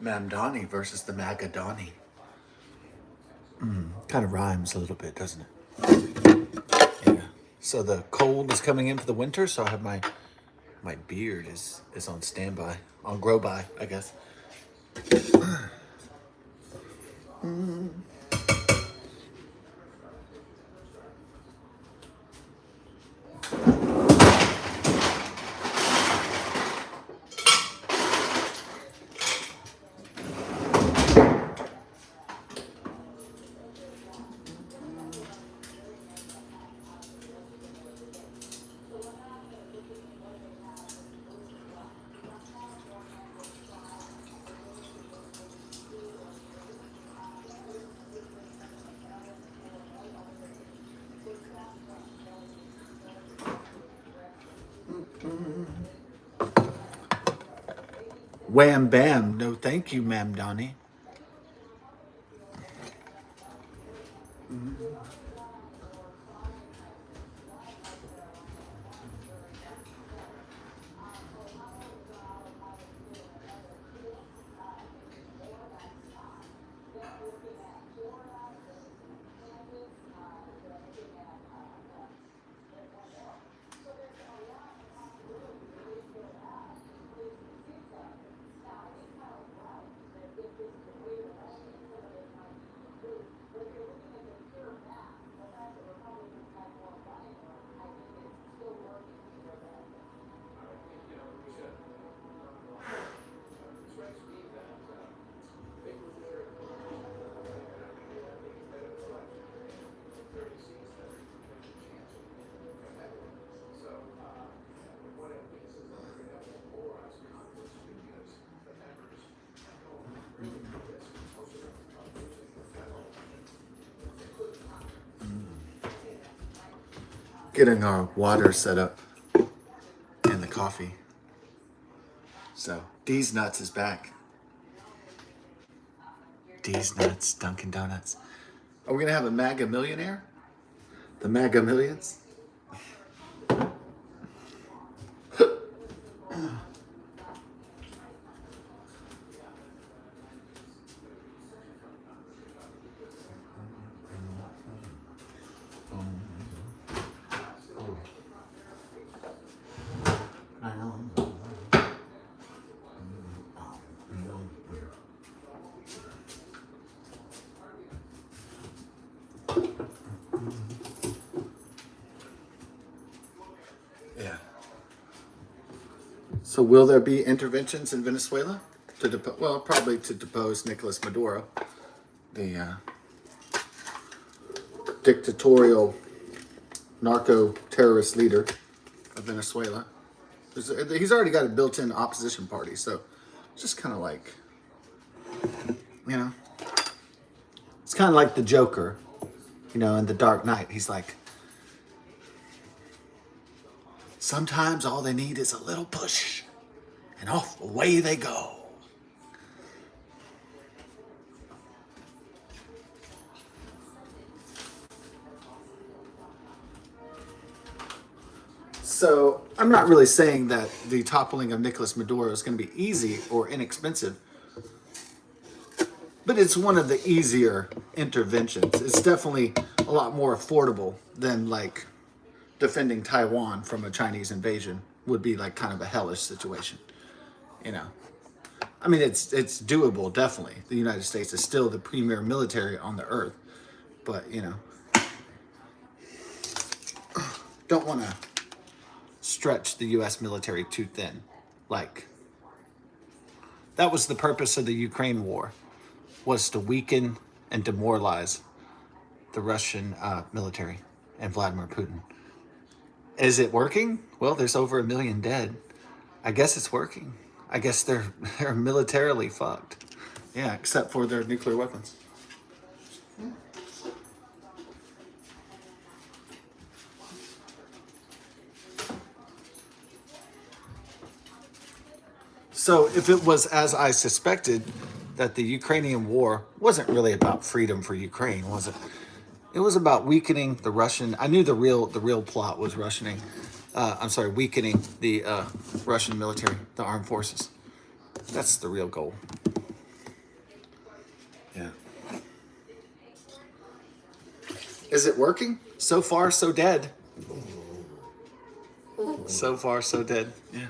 Mamdani versus the MAGA Donny. Kind of rhymes a little bit, doesn't it? Yeah. So the cold is coming in for the winter, so I have my beard is on standby, on grow by, I guess. Wham bam. No, thank you, Mamdani. Getting our water set up and the coffee. So D's Nuts is back. D's Nuts, Dunkin' Donuts. Are we gonna have a MAGA millionaire? The MAGA millions? Yeah. So will there be interventions in Venezuela to probably to depose Nicolas Maduro, the dictatorial narco terrorist leader of Venezuela? He's already got a built-in opposition party, so it's just kind of like, you know, it's kind of like the Joker, you know, in The Dark Knight. He's like, sometimes all they need is a little push, and off away they go. So I'm not really saying that the toppling of Nicolas Maduro is going to be easy or inexpensive, but it's one of the easier interventions. It's definitely a lot more affordable than like defending Taiwan from a Chinese invasion would be like kind of a hellish situation, you know. I mean, it's doable, definitely. The United States is still the premier military on the earth, but you know, don't want to stretch the U.S. military too thin. Like, that was the purpose of the Ukraine war, was to weaken and demoralize the Russian military and Vladimir Putin. Is it working? Well, there's over 1 million dead. I guess it's working. I guess they're militarily fucked. Yeah, except for their nuclear weapons. So if it was as I suspected, that the Ukrainian war wasn't really about freedom for Ukraine, was it? It was about weakening the Russian. I knew the real plot was weakening the Russian military, the armed forces. That's the real goal. Is it working? So far, so dead. So far, so dead. Yeah.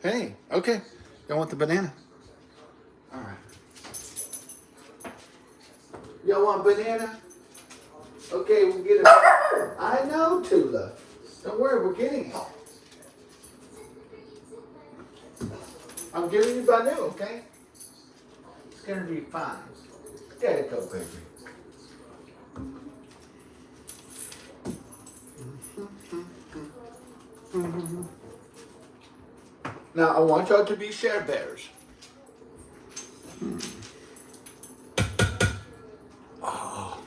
Hey, okay. Y'all want the banana? All right. Y'all want banana? Okay, we'll get it. I know, Tula. Don't worry, we're getting it. I'm giving you Banu, okay? It's gonna be fine. There you go, baby. Now, I want y'all to be share bears. Oh.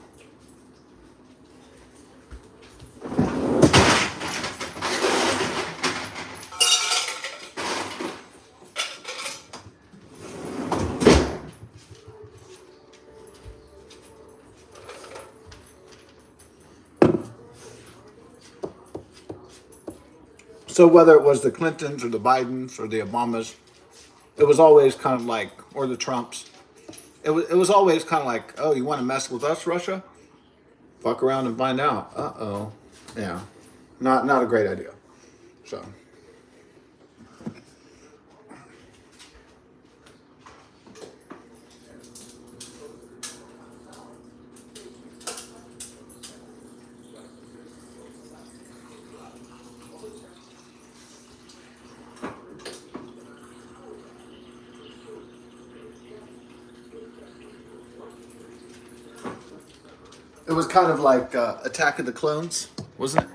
So whether it was the Clintons or the Bidens or the Obamas, it was always kind of like, or the Trumps, it was always kind of like, oh, you want to mess with us, Russia? Fuck around and find out. Uh-oh. Yeah. Not a great idea. So. It was kind of like Attack of the Clones, wasn't it?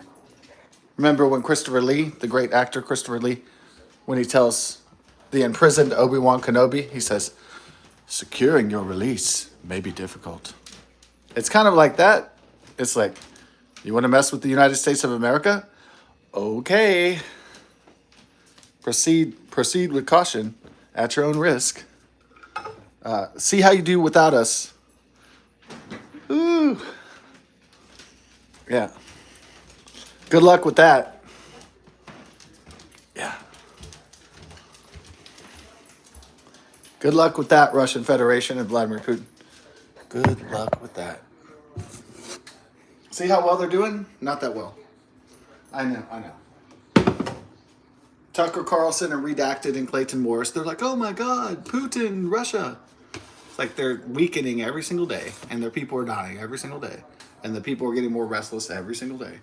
Remember when Christopher Lee, the great actor Christopher Lee, when he tells the imprisoned Obi-Wan Kenobi, he says, securing your release may be difficult. It's kind of like that. It's like, you want to mess with the United States of America? Okay. Proceed with caution at your own risk. See how you do without us. Ooh. Yeah. Good luck with that. Yeah. Good luck with that, Russian Federation and Vladimir Putin. Good luck with that. See how well they're doing? Not that well. I know. Tucker Carlson and Redacted and Clayton Morris, they're like, oh my God, Putin, Russia. It's like they're weakening every single day, and their people are dying every single day. And the people are getting more restless every single day.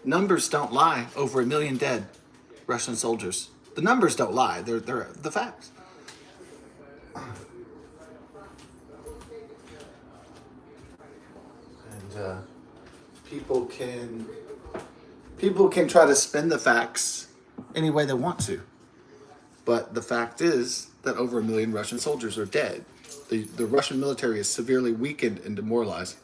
Numbers don't lie. Over 1 million dead Russian soldiers. The numbers don't lie. They're the facts. And people can try to spin the facts any way they want to. But the fact is that over 1 million Russian soldiers are dead. The Russian military is severely weakened and demoralized.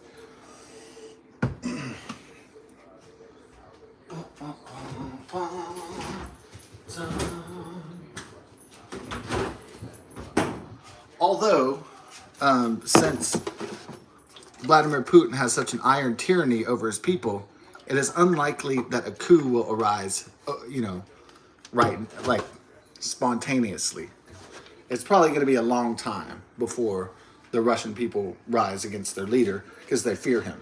Although, since Vladimir Putin has such an iron tyranny over his people, it is unlikely that a coup will arise, right, like spontaneously. It's probably going to be a long time before the Russian people rise against their leader because they fear him.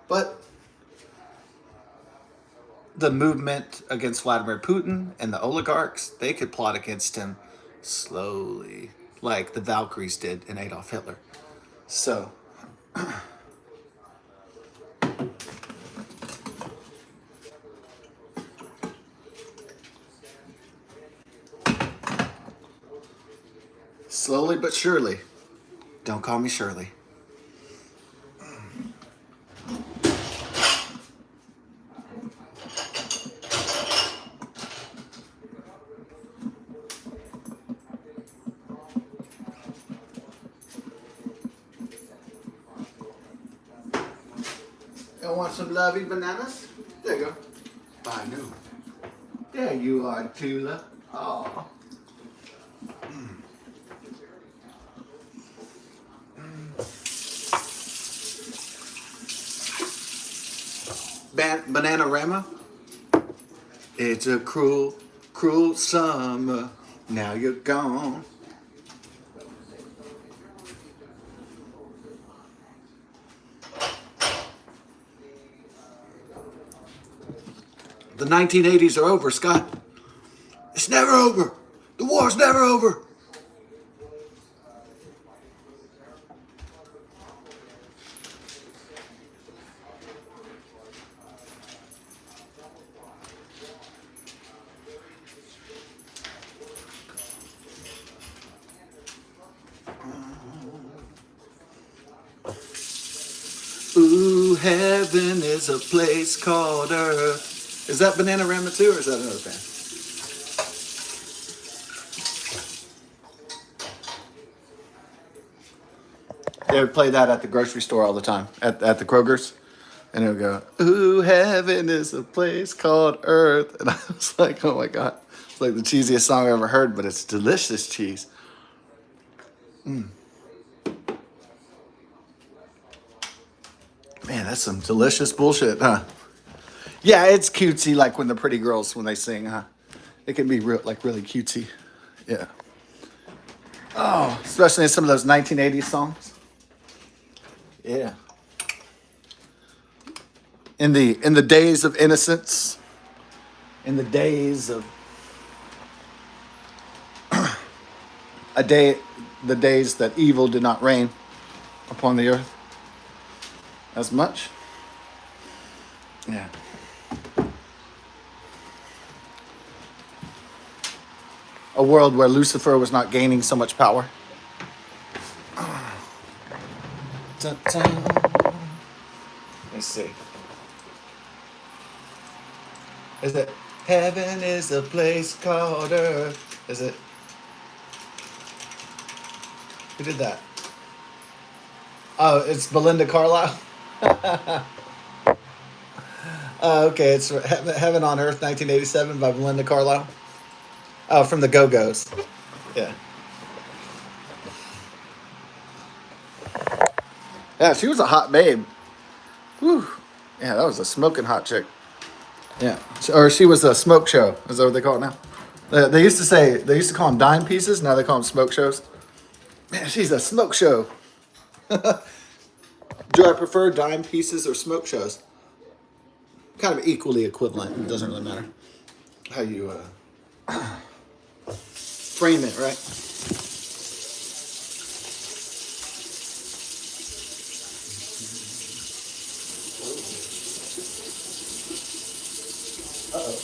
But the movement against Vladimir Putin and the oligarchs, they could plot against him slowly, like the Valkyries did in Adolf Hitler. So, slowly but surely. Don't call me Shirley. want some lovey bananas? There you go. I know. There you are, Tula. Oh. Bananarama. It's a cruel, cruel summer. Now you're gone. The 1980s are over, Scott. It's never over. The war's never over. Ooh, heaven is a place called Earth. Is that Bananarama too, or is that another band? They would play that at the grocery store all the time, at the Kroger's. And it would go, ooh, heaven is a place called Earth. And I was like, oh my God. It's like the cheesiest song I've ever heard, but it's delicious cheese. Man, that's some delicious bullshit, huh? Yeah, it's cutesy, like when the pretty girls, when they sing, huh? It can be real, like really cutesy. Yeah. Oh, especially in some of those 1980s songs. Yeah. In the days of innocence, in the days of the days that evil did not reign upon the earth as much. Yeah. A world where Lucifer was not gaining so much power. Let's see. Is it heaven is a place called earth? Is it? Who did that? Oh, it's Belinda Carlisle. Okay, it's Heaven on Earth, 1987 by Belinda Carlisle. Oh, from the Go-Go's. Yeah. Yeah, she was a hot babe. Whew. Yeah, that was a smoking hot chick. Yeah. Or she was a smoke show. Is that what they call it now? They used to call them dime pieces. Now they call them smoke shows. Man, she's a smoke show. Do I prefer dime pieces or smoke shows? Kind of equally equivalent. It doesn't really matter how you frame it, right? Uh-oh.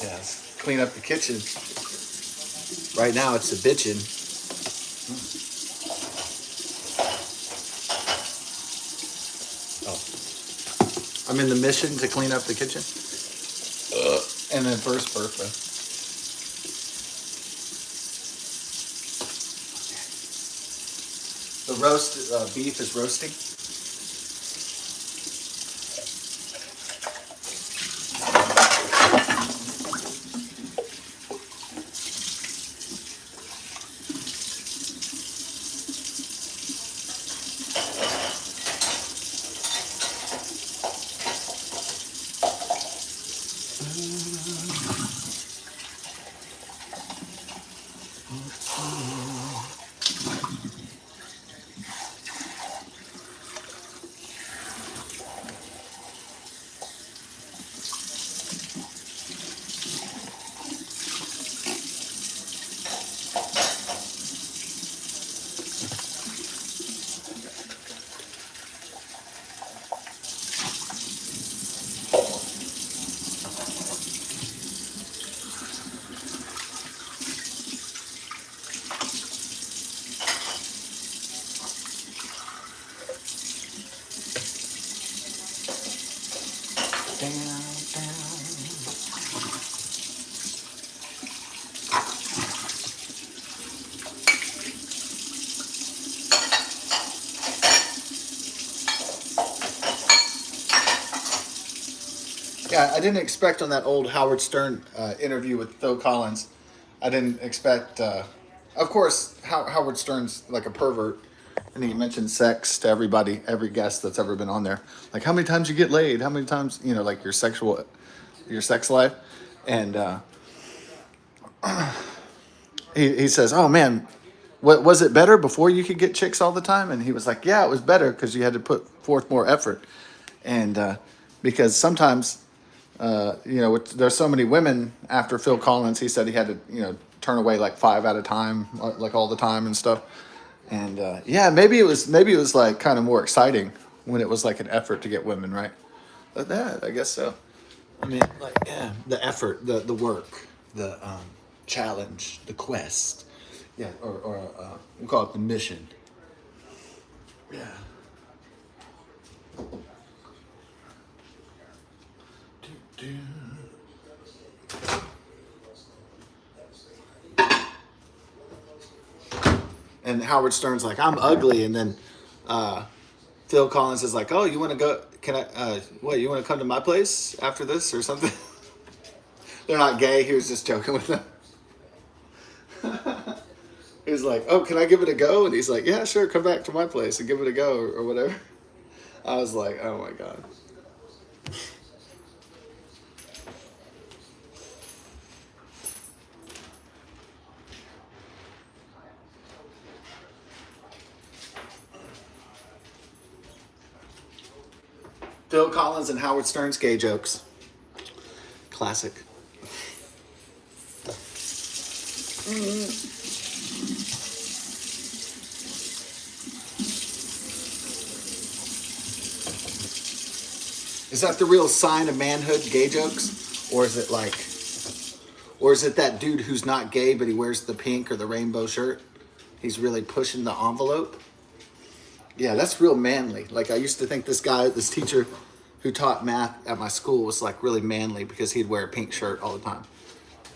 Yes. Clean up the kitchen. Right now it's a bitchin'. Oh. I'm in the mission to clean up the kitchen. And then first birthday. The roast beef is roasting. Yeah, I didn't expect on that old Howard Stern interview with Phil Collins. I didn't expect. Of course, Howard Stern's like a pervert, and he mentioned sex to everybody, every guest that's ever been on there. Like how many times you get laid, how many times like your sex life, and he says, "Oh man, what was it better before you could get chicks all the time?" And he was like, "Yeah, it was better because you had to put forth more effort, and because sometimes." There's so many women after Phil Collins. He said he had to, turn away like 5 at a time, like all the time and stuff. And yeah, maybe it was like kind of more exciting when it was like an effort to get women, right? But that I guess so. I mean, like yeah, the effort, the work, the challenge, the quest, yeah, or we call it the mission. Yeah. Do, do. And Howard Stern's like, I'm ugly, and then Phil Collins is like, oh, you want to go? Can I? What? You want to come to my place after this or something? They're not gay. He was just joking with them. He was like, oh, can I give it a go? And he's like, yeah, sure, come back to my place and give it a go or whatever. I was like, oh my god. Phil Collins and Howard Stern's gay jokes. Classic. Is that the real sign of manhood, gay jokes? Or is it that dude who's not gay but he wears the pink or the rainbow shirt? He's really pushing the envelope. Yeah, that's real manly. Like I used to think this teacher who taught math at my school was like really manly because he'd wear a pink shirt all the time.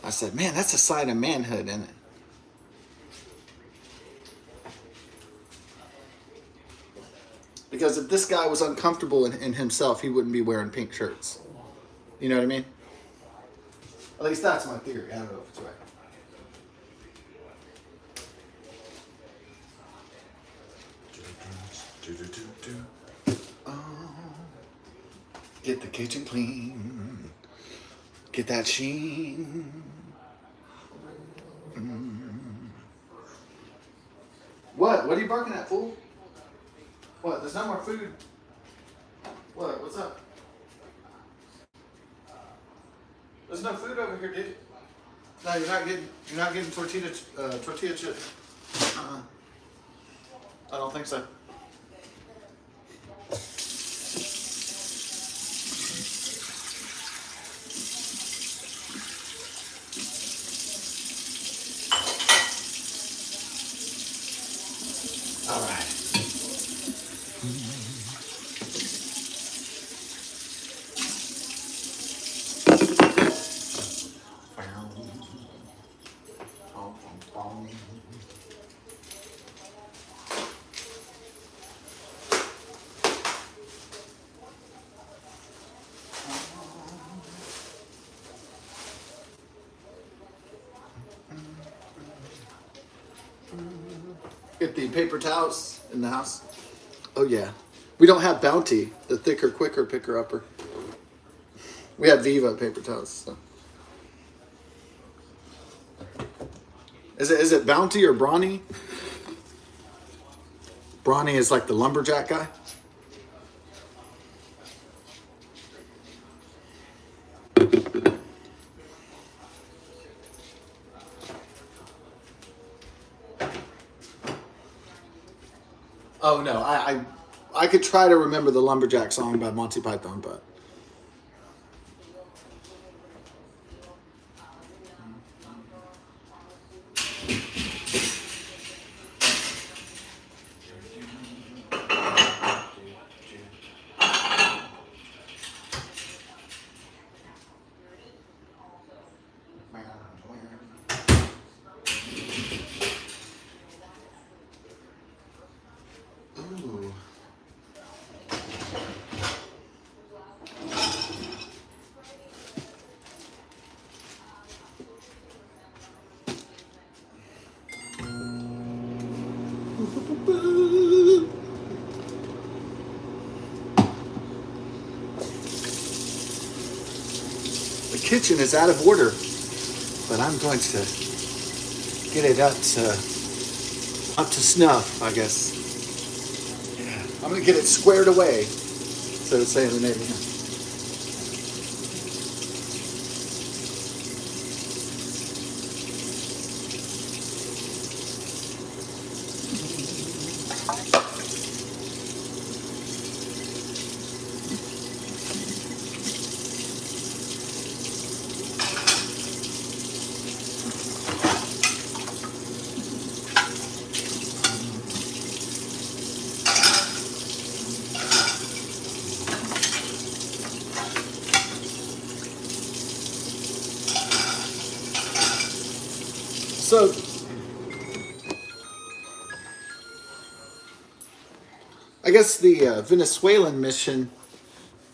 I said, man, that's a sign of manhood, isn't it? Because if this guy was uncomfortable in himself, he wouldn't be wearing pink shirts. You know what I mean? At least that's my theory. I don't know if it's right. Oh, get the kitchen clean. Get that sheen. What? What are you barking at, fool? What? There's no more food. What? What's up? There's no food over here, dude. No, you're not getting tortilla chips. I don't think so. All right. Get the paper towels in the house. Oh yeah. We don't have Bounty, the thicker, quicker picker-upper. We have Viva paper towels. So. Is it Bounty or Brawny? Brawny is like the lumberjack guy. Oh no, I could try to remember the lumberjack song by Monty Python, but kitchen is out of order, but I'm going to get it up to snuff, I guess. Yeah. I'm going to get it squared away, instead of saying the name again. So, I guess the Venezuelan mission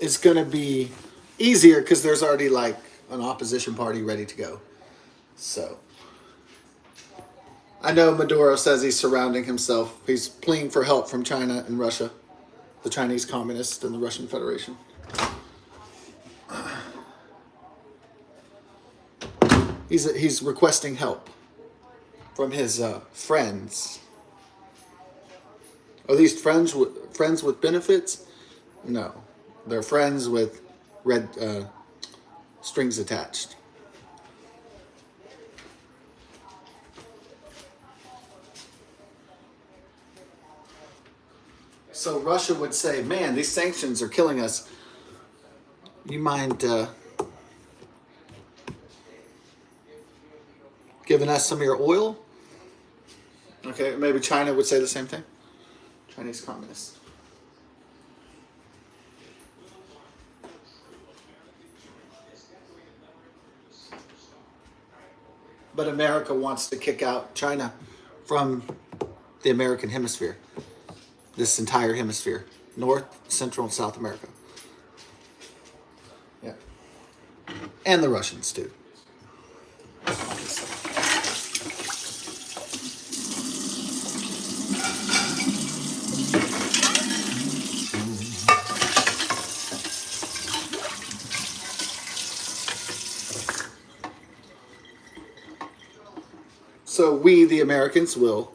is going to be easier because there's already like an opposition party ready to go. So, I know Maduro says he's surrounding himself. He's pleading for help from China and Russia, the Chinese Communists and the Russian Federation. He's requesting help from his friends. Are these friends with benefits? No, they're friends with red strings attached. So Russia would say, "Man, these sanctions are killing us. You mind giving us some of your oil?" Okay, maybe China would say the same thing. Chinese communists. But America wants to kick out China from the American hemisphere. This entire hemisphere. North, Central, and South America. Yeah. And the Russians, too. So we, the Americans, will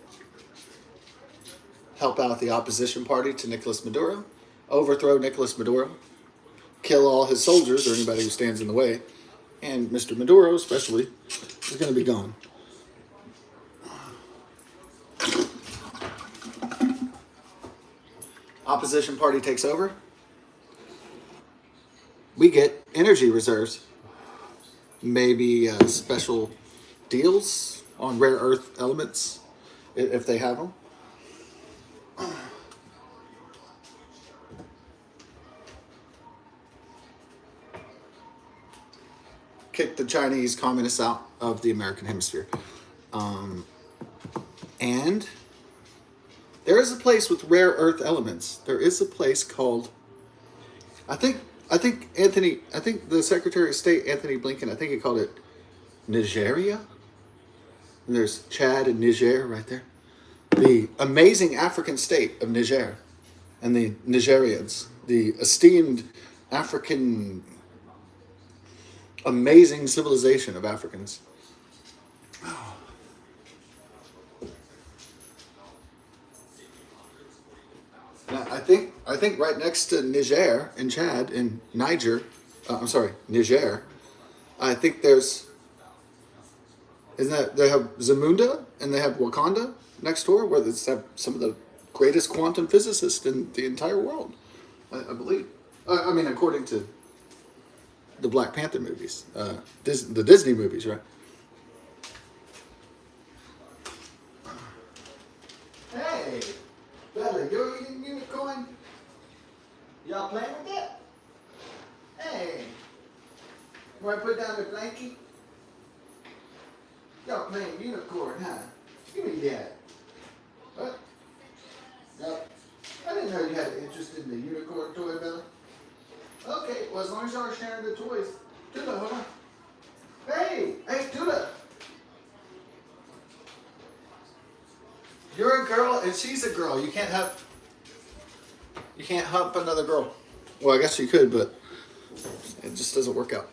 help out the opposition party to Nicolas Maduro, overthrow Nicolas Maduro, kill all his soldiers or anybody who stands in the way, and Mr. Maduro especially is going to be gone. Opposition party takes over. We get energy reserves, maybe special deals on rare earth elements if they have them. Kick the Chinese communists out of the American hemisphere. And there is a place with rare earth elements. There is a place called, I think the Secretary of State, Anthony Blinken, I think he called it Nigeria. And there's Chad and Niger right there. The amazing African state of Niger and the Nigerians, the esteemed African, amazing civilization of Africans. Now, I think right next to Niger and Chad and Niger, Niger, I think there's, isn't that, they have Zamunda and they have Wakanda next door, where they have some of the greatest quantum physicists in the entire world, I believe. I mean, according to the Black Panther movies, the Disney movies, right? Hey, Bella, you're eating unicorn? Y'all playing with that? Hey, want to put down the blankie? Y'all playing unicorn, huh? Give me that. What? No. I didn't know you had an interest in the unicorn toy, Bella. Okay, well, as long as y'all are sharing the toys. Tula, hold on. Hey, Tula. You're a girl and she's a girl. You can't hump another girl. Well, I guess you could, but it just doesn't work out.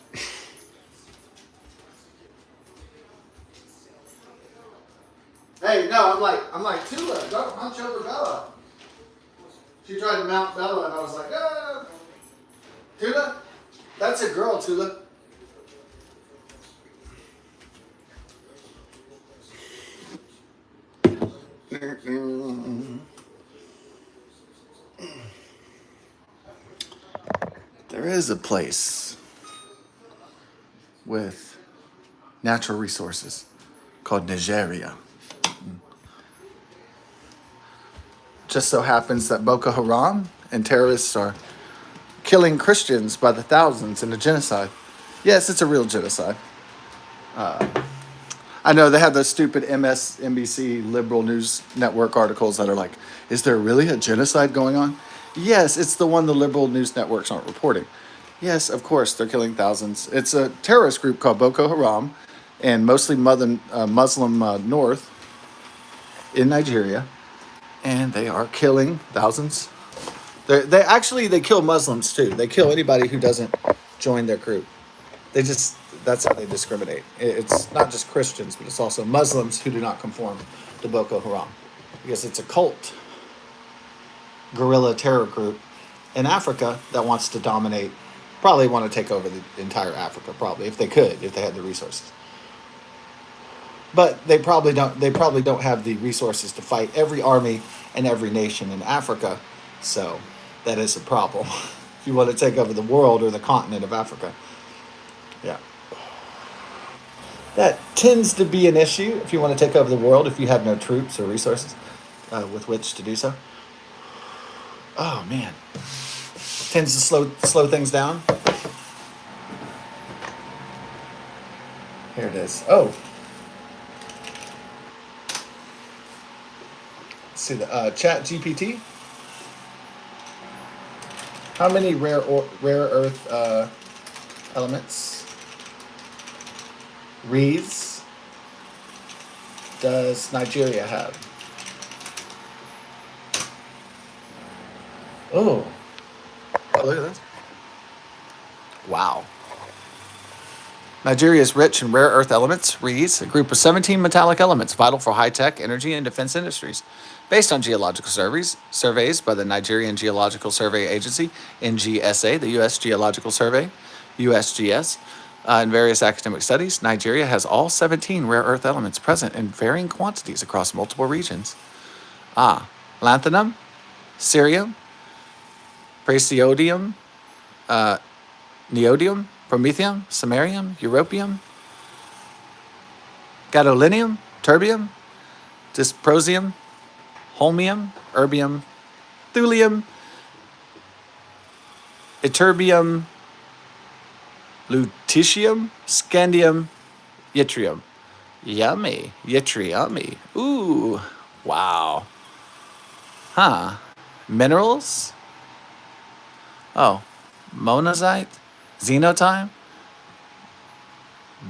Hey, no, I'm like, Tula, don't hunch over Bella. She tried to mount Bella, and I was like, ah. Tula? That's a girl, Tula. There is a place with natural resources called Nigeria. Just so happens that Boko Haram and terrorists are killing Christians by the thousands in a genocide. Yes, it's a real genocide. I know they have those stupid MSNBC liberal news network articles that are like, is there really a genocide going on? Yes, it's the one the liberal news networks aren't reporting. Yes, of course, they're killing thousands. It's a terrorist group called Boko Haram, and mostly Muslim North in Nigeria, and they are killing thousands. They kill Muslims too. They kill anybody who doesn't join their group. That's how they discriminate. It's not just Christians, but it's also Muslims who do not conform to Boko Haram, because it's a cult, guerrilla terror group in Africa that wants to dominate. Probably want to take over the entire Africa, probably, if they could, if they had the resources. But they probably don't. They probably don't have the resources to fight every army and every nation in Africa. So that is a problem. If you want to take over the world or the continent of Africa, yeah, that tends to be an issue if you want to take over the world. If you have no troops or resources with which to do so. Oh man, tends to slow things down. Here it is. Oh. Let's see the Chat GPT. How many rare earth elements, Rees, does Nigeria have? Oh, look at this. Wow. Nigeria is rich in rare earth elements, Rees, a group of 17 metallic elements vital for high-tech, energy, and defense industries. Based on geological surveys by the Nigerian Geological Survey Agency, NGSA, the U.S. Geological Survey, USGS, and various academic studies, Nigeria has all 17 rare earth elements present in varying quantities across multiple regions. Lanthanum, cerium, praseodymium, neodymium, promethium, samarium, europium, gadolinium, terbium, dysprosium, holmium, erbium, thulium, ytterbium, lutetium, scandium, yttrium. Yummy. Yttriummy. Ooh. Wow. Huh. Minerals? Oh. Monazite? Xenotime?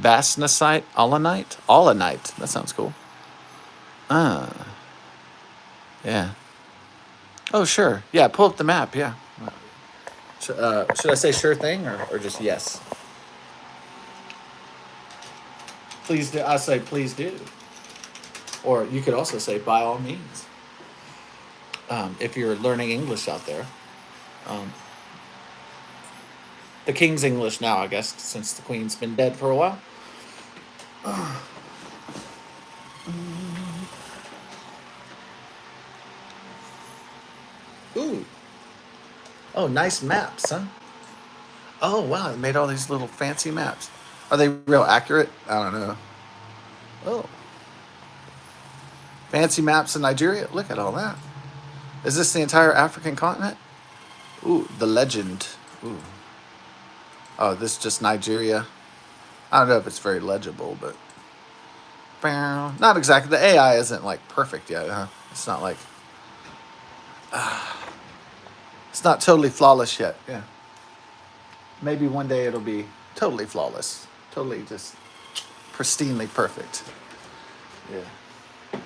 Bastnasite? Allanite? Allanite. That sounds cool. Yeah. Oh, sure. Yeah, pull up the map, yeah. Should I say sure thing or just yes? Please do. I say please do. Or you could also say by all means. If you're learning English out there. The King's English now, I guess, since the Queen's been dead for a while. Ooh. Oh, nice maps, huh? Oh, wow, it made all these little fancy maps. Are they real accurate? I don't know. Oh. Fancy maps in Nigeria? Look at all that. Is this the entire African continent? Ooh, the legend. Ooh. Oh, this is just Nigeria. I don't know if it's very legible, but... Not exactly. The AI isn't, like, perfect yet, huh? It's not like... It's not totally flawless yet, yeah. Maybe one day it'll be totally flawless. Totally just pristinely perfect. Yeah.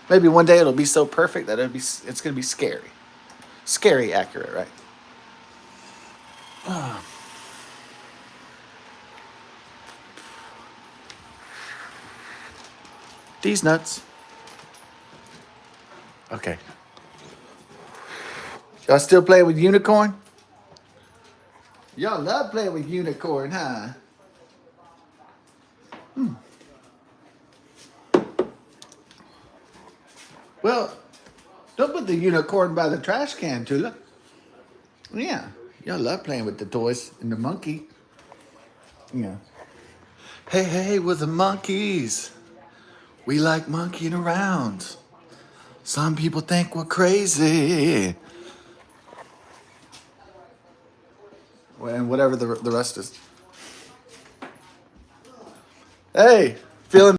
Maybe one day it'll be so perfect that it's going to be scary. Scary accurate, right? These nuts. Okay. Y'all still playing with unicorn? Y'all love playing with unicorn, huh? Well, don't put the unicorn by the trash can, Tula. Yeah. Y'all love playing with the toys and the monkey. Yeah. Hey, hey, we're the monkeys. We like monkeying around. Some people think we're crazy. And whatever the rest is. Hey, feeling